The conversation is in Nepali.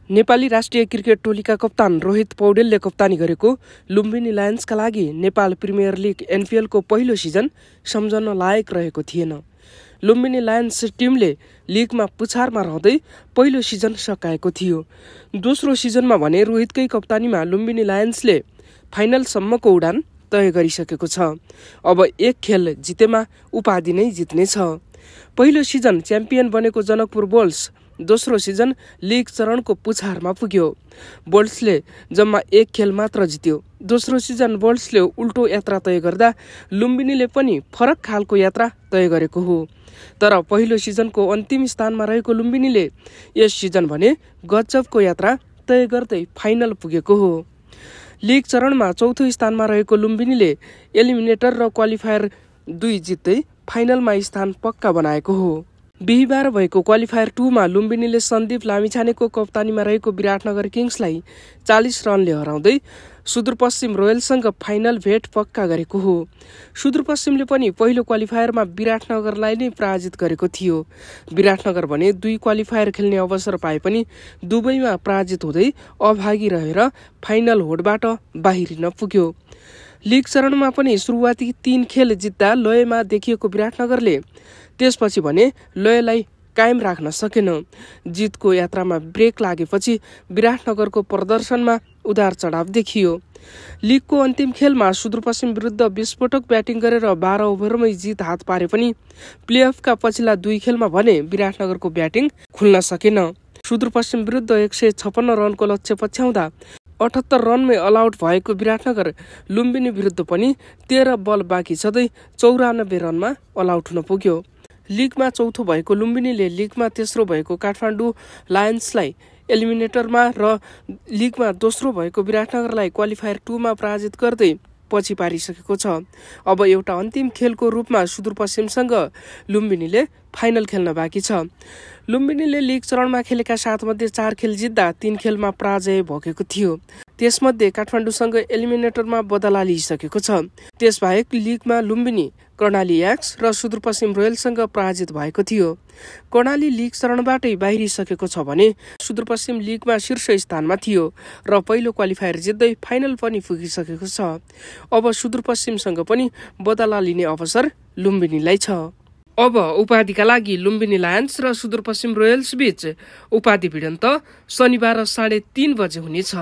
नेपाली राष्ट्रिय क्रिकेट टोलीका कप्तान रोहित पौडेलले कप्तानी गरेको लुम्बिनी लायन्सका लागि नेपाल प्रिमियर लिग एनपिएलको पहिलो सिजन सम्झन लायक रहेको थिएन। लुम्बिनी लायन्स टिमले लिगमा पुछारमा रहँदै पहिलो सिजन सकाएको थियो। दोस्रो सिजनमा भने रोहितकै कप्तानीमा लुम्बिनी लायन्सले फाइनलसम्मको उडान तय गरिसकेको छ। अब एक खेल जितेमा उपाधि नै जित्नेछ। पहिलो सिजन च्याम्पियन बनेको जनकपुर बोल्स दोस्रो सिजन लिग चरणको पुछारमा पुग्यो। बोल्ट्सले जम्मा एक खेल मात्र जित्यो। दोस्रो सिजन बोल्ट्सले उल्टो यात्रा तय गर्दा लुम्बिनीले पनि फरक खालको यात्रा तय गरेको हो। तर पहिलो सिजनको अन्तिम स्थानमा रहेको लुम्बिनीले यस सिजन भने गजबको यात्रा तय गर्दै फाइनल पुगेको हो। लिग चरणमा चौथो स्थानमा रहेको लुम्बिनीले एलिमिनेटर र क्वालिफायर 2 जित्दै फाइनलमा स्थान पक्का बनाएको हो। बिहिबार भएको क्वालिफायर 2 मा लुम्बिनीले सन्दीप लामिछानेको कप्तानीमा रहेको विराटनगर किङ्सलाई 40 रनले हराउँदै सुदूरपश्चिम रोयल्ससँग फाइनल भेट पक्का गरेको हो। सुदूरपश्चिमले पनि पहिलो क्वालिफायरमा विराटनगरलाई नै पराजित गरेको थियो। विराटनगर भने 2 क्वालिफायर खेल्ने अवसर पाए पनि दुवैमा पराजित हुँदै अभागी रहेर फाइनल होडबाट बाहिरिन पुग्यो। लिग चरणमा पनि सुरुवाती 3 खेल जित्दा लयमा देखिएको विराटनगरले त्यसपछि भने लयलाई कायम राख्न सकेन। जितको यात्रामा ब्रेक लागेपछि विराटनगरको प्रदर्शनमा उतार चढाव देखियो। लिगको अन्तिम खेलमा सुदूरपश्चिम विरुद्ध विस्फोटक ब्याटिङ गरेर 12 ओभरमै जित हात पारे पनि प्लेअफका पछिल्ला 2 खेलमा भने विराटनगरको ब्याटिङ खुल्न सकेन। सुदूरपश्चिम विरुद्ध 156 रनको लक्ष्य पछ्याउँदा 78 रनमै अलआउट भएको विराटनगर लुम्बिनी विरुद्ध पनि 13 बल बाँकी छँदै 94 रनमा अलआउट हुन पुग्यो। लिगमा चौथो भएको लुम्बिनीले लिगमा तेस्रो भएको काठमाडौँ लायन्सलाई एलिमिनेटरमा र लिगमा दोस्रो भएको विराटनगरलाई क्वालिफायर 2 मा पराजित गर्दै पछि पारिसकेको छ। अब एउटा अन्तिम खेलको रूपमा सुदूरपश्चिमसँग लुम्बिनीले फाइनल खेल्न बाँकी छ। लुम्बिनीले लिग चरणमा खेलेका 7 मध्ये 4 खेल जित्दा 3 खेलमा पराजय भोगेको थियो। त्यसमध्ये काठमाडौँसँग एलिमिनेटरमा बदला लिइसकेको छ। त्यसबाहेक लिगमा लुम्बिनी कर्णाली याक्स र सुदूरपश्चिम रोयल्ससँग पराजित भएको थियो। कर्णाली लिग चरणबाटै बाहिरिसकेको छ भने सुदूरपश्चिम लिगमा शीर्ष स्थानमा थियो र पहिलो क्वालिफायर जित्दै फाइनल पनि पुगिसकेको छ। अब सुदूरपश्चिमसँग पनि बदला लिने अवसर लुम्बिनीलाई छ। अब उपाधिका लागि लुम्बिनी लायन्स र सुदूरपश्चिम रोयल्स बीच उपाधि भिडन्त शनिबार 3:30 बजे हुनेछ।